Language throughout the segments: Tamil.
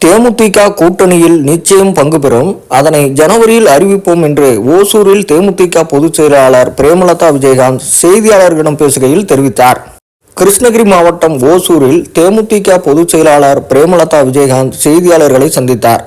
தேமுதிக கூட்டணியில் நிச்சயம் பங்கு பெறும், அதனை ஜனவரியில் அறிவிப்போம் என்று ஓசூரில் தேமுதிக பொதுச் செயலாளர் பிரேமலதா விஜயகாந்த் செய்தியாளர்களிடம் பேசுகையில் தெரிவித்தார். கிருஷ்ணகிரி மாவட்டம் ஓசூரில் தேமுதிக பொதுச் செயலாளர் பிரேமலதா விஜயகாந்த் செய்தியாளர்களை சந்தித்தார்.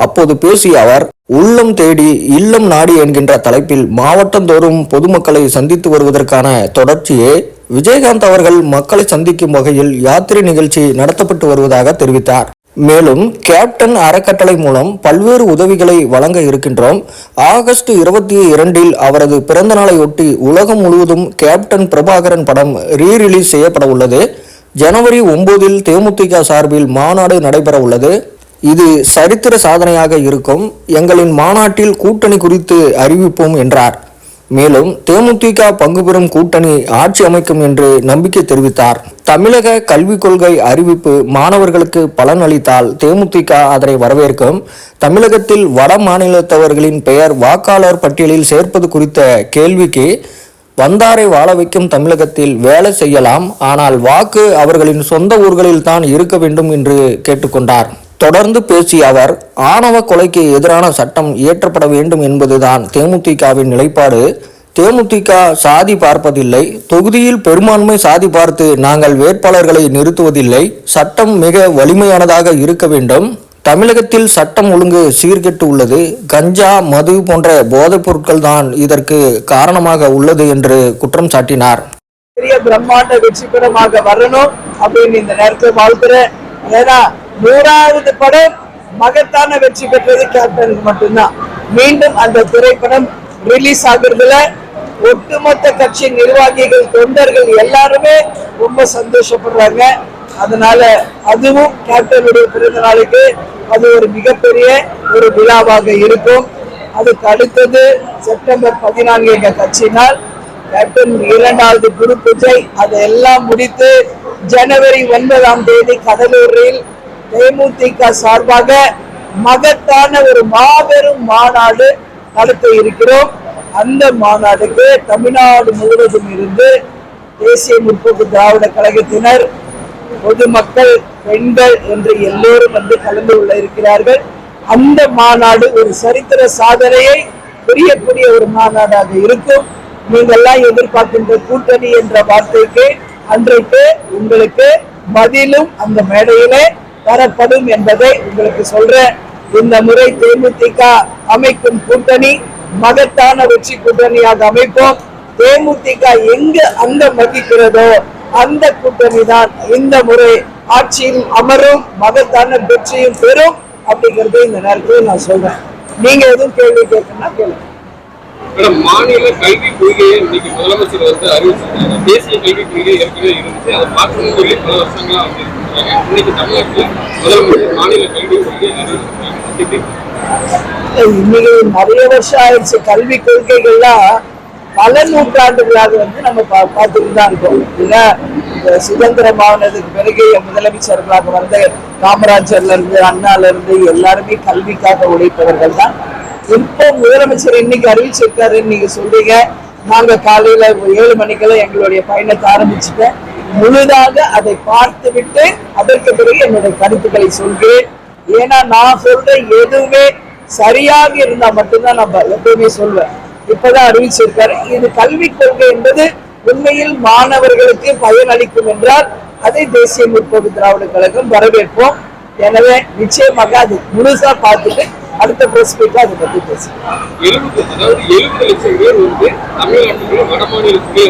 அப்போது பேசிய அவர், உள்ளம் தேடி இல்லம் நாடி என்கின்ற தலைப்பில் மாவட்டந்தோறும் பொதுமக்களை சந்தித்து வருவதற்கான தொடர்ச்சியே விஜயகாந்த் அவர்கள் மக்களை சந்திக்கும் வகையில் யாத்திரை நிகழ்ச்சி நடத்தப்பட்டு வருவதாக தெரிவித்தார். மேலும் கேப்டன் அறக்கட்டளை மூலம் பல்வேறு உதவிகளை வழங்க இருக்கின்றோம். ஆகஸ்ட் 22 அவரது பிறந்த நாளையொட்டி உலகம் முழுவதும் கேப்டன் பிரபாகரன் படம் ரீரிலீஸ் செய்யப்பட உள்ளது. ஜனவரி 9 தேமுதிக சார்பில் மாநாடு நடைபெற உள்ளது. இது சரித்திர சாதனையாக இருக்கும். எங்களின் மாநாட்டில் கூட்டணி குறித்து அறிவிப்போம் என்றார். மேலும் தேமுதிக பங்கு பெறும் கூட்டணி ஆட்சி அமைக்கும் என்று நம்பிக்கை தெரிவித்தார். தமிழக கல்விக் கொள்கை அறிவிப்பு மாணவர்களுக்கு பலன் அளித்தால் தேமுதிக அதனை வரவேற்கும். தமிழகத்தில் வட மாநிலத்தவர்களின் பெயர் வாக்காளர் பட்டியலில் சேர்ப்பது குறித்த கேள்விக்கு, வந்தாரை வாழ வைக்கும் தமிழகத்தில் வேலை செய்யலாம், ஆனால் வாக்கு அவர்களின் சொந்த ஊர்களில் தான் இருக்க வேண்டும் என்று கேட்டுக்கொண்டார். தொடர்ந்து பேசிய அவர், ஆணவ கொலைக்கு எதிரான சட்டம் இயற்றப்பட வேண்டும் என்பதுதான் தேமுதிகவின் நிலைப்பாடு. தேமுதிக சாதி பார்ப்பதில்லை. தொகுதியில் பெரும்பான்மை சாதி பார்த்து நாங்கள் வேட்பாளர்களை நிறுத்துவதில்லை. சட்டம் மிக வலிமையானதாக இருக்க வேண்டும். தமிழகத்தில் சட்டம் ஒழுங்கு சீர்கெட்டு உள்ளது. கஞ்சா, மது போன்ற போதைப் பொருட்கள் தான் இதற்கு காரணமாக உள்ளது என்று குற்றம் சாட்டினார். பெரிய பிரம்மாண்ட வெற்றிகரமாக வரணும் அப்படின்னு இந்த நேரத்தில் வாழ்த்துறேன். ஏன்னா 100வது படம் மகத்தான வெற்றி பெற்றது கேப்டனுக்கு மட்டும்தான். மீண்டும் அந்த திரைப்படம் ரிலீஸ் ஆகுறதுல ஒட்டுமொத்த கட்சி நிர்வாகிகள், தொண்டர்கள் எல்லாருமே ரொம்ப சந்தோஷப்படுறாங்க. அதனால அதுவும் கேப்டனுடைய பிறந்த நாளுக்கு அது ஒரு மிகப்பெரிய ஒரு விழாவாக இருக்கும். அதுக்கு அடுத்தது செப்டம்பர் 14 எங்க கட்சியினால் கேப்டன் 2வது குரு பூஜை அதெல்லாம் முடித்து ஜனவரி 9 கடலூரில் தேமுதிக சார்பாக மகத்தான ஒரு மாபெரும் மாநாடு நடத்த இருக்கிறோம். அந்த மாநாடுக்கு தமிழ்நாடு முழுவதும் இருந்து தேசிய முற்போக்கு திராவிட கழகத்தினர், பொதுமக்கள், பெண்கள் என்று எல்லோரும் வந்து கலந்து கொள்ள இருக்கிறார்கள். அந்த மாநாடு ஒரு சரித்திர சாதனையை புரியக்கூடிய ஒரு மாநாடாக இருக்கும். நீங்கள்லாம் எதிர்பார்க்கின்ற கூட்டணி என்ற வார்த்தைக்கு அன்றைக்கு உங்களுக்கு பதிலும் அந்த மேடையிலே தரப்படும் என்பதை உங்களுக்கு சொல்றேன். இந்த முறை தேமுதிக அமைக்கும் கூட்டணி மகத்தான வெற்றி கூட்டணியாக அமைப்போம். தேமுதிக எங்க அங்க மதிக்கிறதோ அந்த கூட்டணி தான் இந்த முறை ஆட்சியில் அமரும், மகத்தான வெற்றியும் பெறும் அப்படிங்கறத இந்த நேரத்தில் நான் சொல்றேன். நீங்க எதுவும் கேள்வி கேட்கணும்னா கேளுங்க. மாநில கல்வி கொள்கையை இன்னைக்கு முதலமைச்சர் வந்து அறிவிச்சிருக்காங்க. தேசிய கல்விக் கொள்கை ஏற்கனவே இருந்துச்சு, அதை மாற்றணும் சொல்லி பல வருஷங்களா வந்து இருக்காங்க. இன்னைக்கு தமிழ்நாட்டில் முதலமைச்சர் மாநில கல்வி கொள்கையை அறிவிச்சிருக்காங்க. இன்னைக்கு நிறைய வருஷம் ஆயிடுச்சு. கல்வி கொள்கைகள்லாம் பல நூற்றாண்டுகளாக வந்து நம்ம பார்த்துட்டு தான் இருக்கோம். ஏன்னா இந்த சுதந்திரமானதுக்கு பிறகு முதலமைச்சர்களாக வந்த காமராஜர்ல இருந்து, அண்ணால இருந்து எல்லாருமே கல்விக்காக உழைப்பவர்கள் தான். இப்போ முதலமைச்சர் இன்னைக்கு அறிவிச்சிருக்காருன்னு நீங்க சொல்றீங்க. நாங்க காலையில 7 மணிக்கெல்லாம் எங்களுடைய பயணத்தை ஆரம்பிச்சுட்டேன். முழுதாக அதை பார்த்து விட்டு அதற்கு பிறகு என்னுடைய கருத்துக்களை சொல்கிறேன். ஏன்னா நான் சொல்ற எதுவுமே சரியாக இருந்தா மட்டும்தான் நம்ம எப்பவுமே சொல்வேன். இப்பதான் அறிவிச்சிருக்காரு. இது கல்விக் கொள்கை என்பது உண்மையில் மாணவர்களுக்கு பயனளிக்கும் என்றால் அதை தேசிய முற்போக்கு திராவிட கழகம் வரவேற்போம். எனவே நிச்சயமாக அது முழுசா பார்த்துட்டு அடுத்த பிரஸ்பீக்கா அதை பத்தி பேசுவோம். 70 லட்சம் பேர் வந்து தமிழ்நாட்டுக்குள்ள வட மாநிலத்துக்கு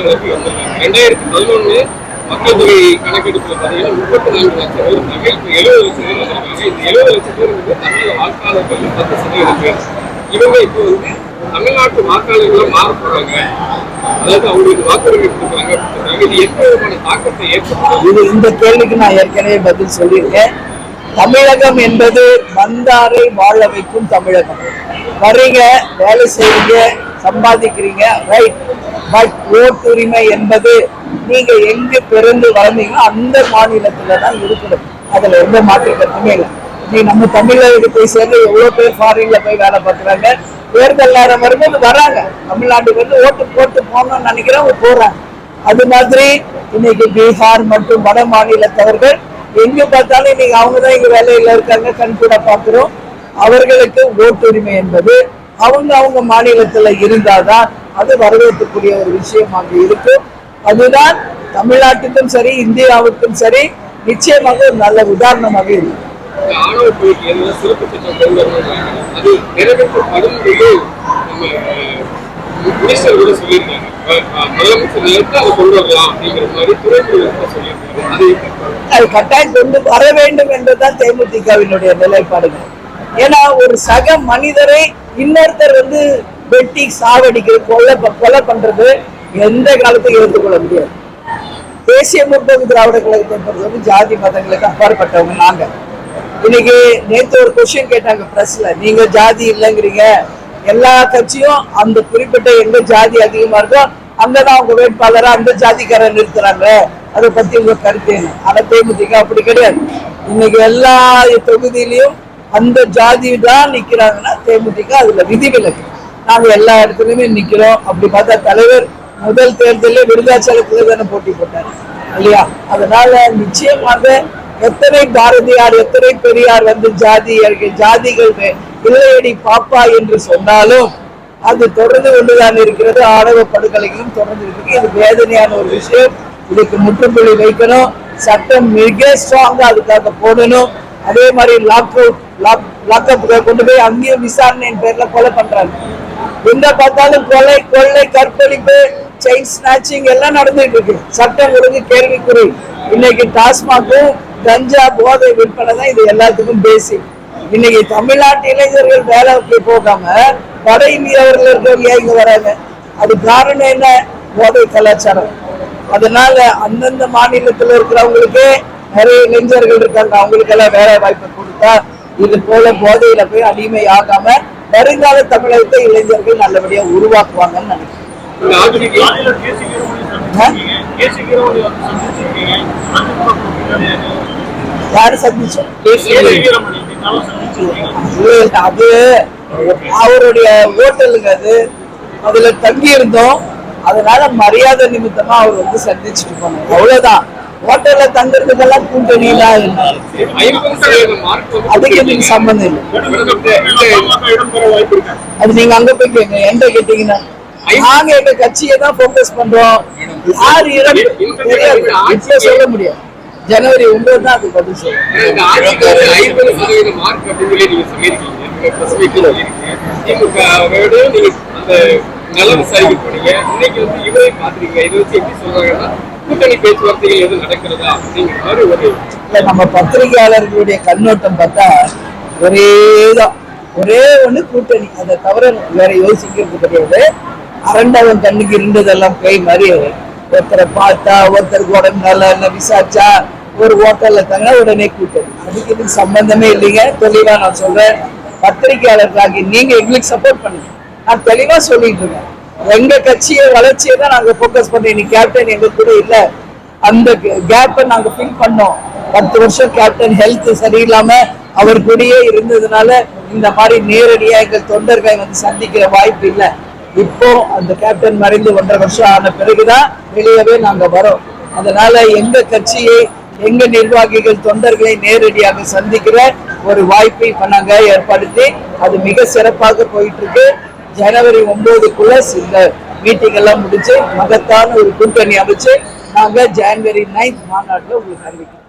2011 மக்கள் தொகை கணக்கெடுப்புல பார்த்தீங்கன்னா 34 லட்சம் பேர் தமிழ், 70 லட்சம் பேர் வந்திருக்காங்க. இந்த 70 லட்சம் பேர் வந்து தமிழக வாக்காளர்கள் 10% பேர். இவங்க இப்போ வந்து தமிழ்நாட்டு வாக்காளர்களா மாற போறாங்க, அதாவது அவங்களுக்கு வாக்குரிமை கொடுக்குறாங்க. இது எந்த விதமான தாக்கத்தை ஏற்படுத்தும்? இந்த கேள்விக்கு நான் ஏற்கனவே பதில் சொல்லியிருக்கேன். தமிழகம் என்பது வந்தாரை வாழ வைக்கும் தமிழகம். வர்றீங்க, வேலை செய்றீங்க, சம்பாதிக்கிறீங்க, ரைட். பட் ஓட்டுரிமை என்பது நீங்க எங்க பிறந்து வளர்ந்தீங்களோ அந்த மாநிலத்துல தான் இருக்கணும். அதுல எந்த மாற்று கருத்துமே இல்லை. நீ நம்ம தமிழகத்துக்கு போய் சேர்ந்து எவ்வளவு பேர் ஃபாரின்ல போய் வேலை பார்க்குறாங்க. தேர்தல் நேரம் வரும்போது வராங்க, தமிழ்நாட்டுக்கு வந்து ஓட்டு போட்டு போகணும்னு நினைக்கிறவங்க போறாங்க. அது மாதிரி இன்னைக்கு பீகார் மற்றும் வட மாநிலத்தவர்கள் எங்க பார்த்தாலும் இன்னைக்கு அவங்கதான் இங்க வேலையில இருக்காங்க, கண் கூட பாக்குறோம். அவர்களுக்கு ஓட்டுரிமை என்பது அவங்க மாநிலத்துல இருந்தாதான் அது வரவேற்கக்கூடிய ஒரு விஷயமாக இருக்கும். அதுதான் தமிழ்நாட்டுக்கும் சரி இந்தியாவுக்கும் சரி நிச்சயமாக ஒரு நல்ல உதாரணமாக இருக்கும். ஆணவ கொலைக்கு எதிராக சிறப்பு திட்டம் கொண்டு வரணும், அது நிறைவேற்றப்படும் மினிஸ்டர் கூட சொல்லியிருக்காங்க. முதலமைச்சர் நேரத்தில் அதை கொண்டு வரலாம் அப்படிங்கிற மாதிரி துறைமுறை சொல்லியிருக்காங்க. அது கட்டாயம் கொண்டு வர வேண்டும் என்றுதான் தேமுதிகவினுடைய நிலைப்பாடுகள். ஏன்னா ஒரு சக மனிதரை இன்னொருத்தர் வெட்டி சாவடிக்கிறது, கொலை பண்றது எந்த காலத்தையும் ஏற்றுக்கொள்ள முடியாது. தேசிய முற்போக்கு திராவிட கழகத்தை பொறுத்தவரை ஜாதி மதங்களுக்கு அப்பாற்பட்டவங்க நாங்க. இன்னைக்கு நேற்று ஒரு கொஸ்டின் கேட்டாங்க பிரஸ்ல, நீங்க ஜாதி இல்லைங்கிறீங்க, எல்லா கட்சியும் அந்த குறிப்பிட்ட எங்க ஜாதி அதிகமா இருக்கோ அங்கதான் அவங்க வேட்பாளரை அந்த ஜாதிக்காரர் நிறுத்துறாங்க, அதை பத்தி உங்க கருத்து என்ன? ஆனா தேமுதிக அப்படி கிடையாது. இன்னைக்கு எல்லா தொகுதியிலையும் அந்த ஜாதி தான் நிக்கிறாங்கன்னா தேமுதிக அதுல விதிவிலக்கு. நாங்க எல்லா இடத்துலயுமே நிக்கிறோம். அப்படி பார்த்தா தலைவர் முதல் தேர்தலில் விருதாச்சலத்துல தானே போட்டி போட்டாரு இல்லையா? அதனால நிச்சயமாக எத்தனை பாரதியார் எத்தனை பெரியார் ஜாதிகள் இல்லையடி பாப்பா என்று சொன்னாலும் அது தொடர்ந்து கொண்டுதான் இருக்கிறது. ஆணவ படுகொலைகளும் தொடர்ந்து இருக்கு. இது வேதனையான ஒரு விஷயம். இதுக்கு முற்றுப்புள்ளி வைக்கணும். சட்டம் மிக ஸ்ட்ராங்கா அதுக்காக போடணும். அதே மாதிரி லாக்அப் கொண்டு போய் அங்கேயும் விசாரணையின் பேர்ல கொலை பண்றாங்க. எங்க பார்த்தாலும் கொலை, கொள்ளை, கற்பழிப்பு, செயின் ஸ்நாச்சிங் எல்லாம் நடந்துட்டு இருக்கு. சட்டம் ஒழுங்கு கேள்விக்குறி. இன்னைக்கு டாஸ்மாகும் கஞ்சா போதை விற்பனை தான் இது எல்லாத்துக்கும் பேசிக். இன்னைக்கு தமிழ்நாட்டு இளைஞர்கள் வேலைக்கு போகாம வட இந்தியவர்கள் இருக்கிறவங்க இங்க வராங்க. அது காரணம் என்ன? போதை கலாச்சாரம். அதனால அந்தந்த மாநிலத்தில் இருக்கிறவங்களுக்கு நிறைய இளைஞர்கள் இருக்காங்க, அவங்களுக்கு எல்லாம் வேலை வாய்ப்பு கொடுத்தா இது போல போதையில போய் அடிமை ஆகாம வருங்கால தமிழகத்தை இளைஞர்கள் நல்லபடியா உருவாக்குவாங்கன்னு நினைக்கிறேன். யாரு சந்திச்சோம்? அது அவருடைய ஹோட்டலுங்க, அதுல தங்கி இருந்தோம். அதனால மரியாதை நிமித்தமா அவர் சந்திச்சுட்டு போனார், அவ்வளவுதான். ஹோட்டல்ல தங்குறதுக்கெல்லாம் கூட்டணிலாம் அதுக்கு எனக்கு சம்பந்தம் இல்லை. அது நீங்க அங்க போய் கேங்க, எந்த கேட்டீங்கன்னா நாங்க எங்க கட்சியை தான் போக்கஸ் பண்றோம். யார் இப்ப சொல்ல முடியாது. ஜனவரி 9 தான் அது பதில் சொல்லுங்க. நம்ம பத்திரிகையாளர்களுடைய கண்ணோட்டம் பார்த்தா ஒரே ஒண்ணு கூட்டணி, அதை தவிர வேற யோசிக்கிறது கிடையாது. அரண்டவன் கண்ணுக்கு இருந்ததெல்லாம் பேய் மாதிரி ஒருத்தரை பார்த்தா ஒருத்தருக்கு உடம்பு நல்லா விசாரிச்சா ஒரு ஹோட்டல்ல தங்க உடனே கூட்டணி. அதுக்கு இதுக்கு சம்பந்தமே இல்லைங்க. தெளிவா நான் சொல்றேன், பத்திரிகையாளர்களாகி நீங்க எங்களுக்கு சப்போர்ட் பண்ணுங்க. நான் தெளிவா சொல்லிட்டு இருக்கேன், எங்க கட்சியை வளர்ச்சியை தான் நாங்க போக்கஸ் பண்ணோம். இன்னைக்கு கேப்டன் எங்க கூட இல்ல, அந்த கேப்பை நாங்க ஃபில் பண்ணோம். 10 வருஷம் கேப்டன் ஹெல்த் சரியில்லாம அவர் கூடயே இருந்ததுனால இந்த மாதிரி நேரடியா எங்கள் தொண்டர்களை சந்திக்கிற வாய்ப்பு இல்லை. இப்போ அந்த கேப்டன் மறைந்து 1.5 வருஷம் ஆன பிறகுதான் வெளியவே நாங்க வரோம். அதனால எங்க கட்சியை எங்க நிர்வாகிகள் தொண்டர்களை நேரடியாக சந்திக்கிற ஒரு வாய்ப்பை இப்ப நாங்க ஏற்படுத்தி அது மிக சிறப்பாக போயிட்டு இருக்கு. ஜனவரி 9க்குள்ள இந்த மீட்டிங் எல்லாம் முடிச்சு மகத்தான ஒரு கூட்டணி அமைச்சு நாங்க ஜனவரி 9 மாநாட்டில் உங்களுக்கு அறிவிக்கிறோம்.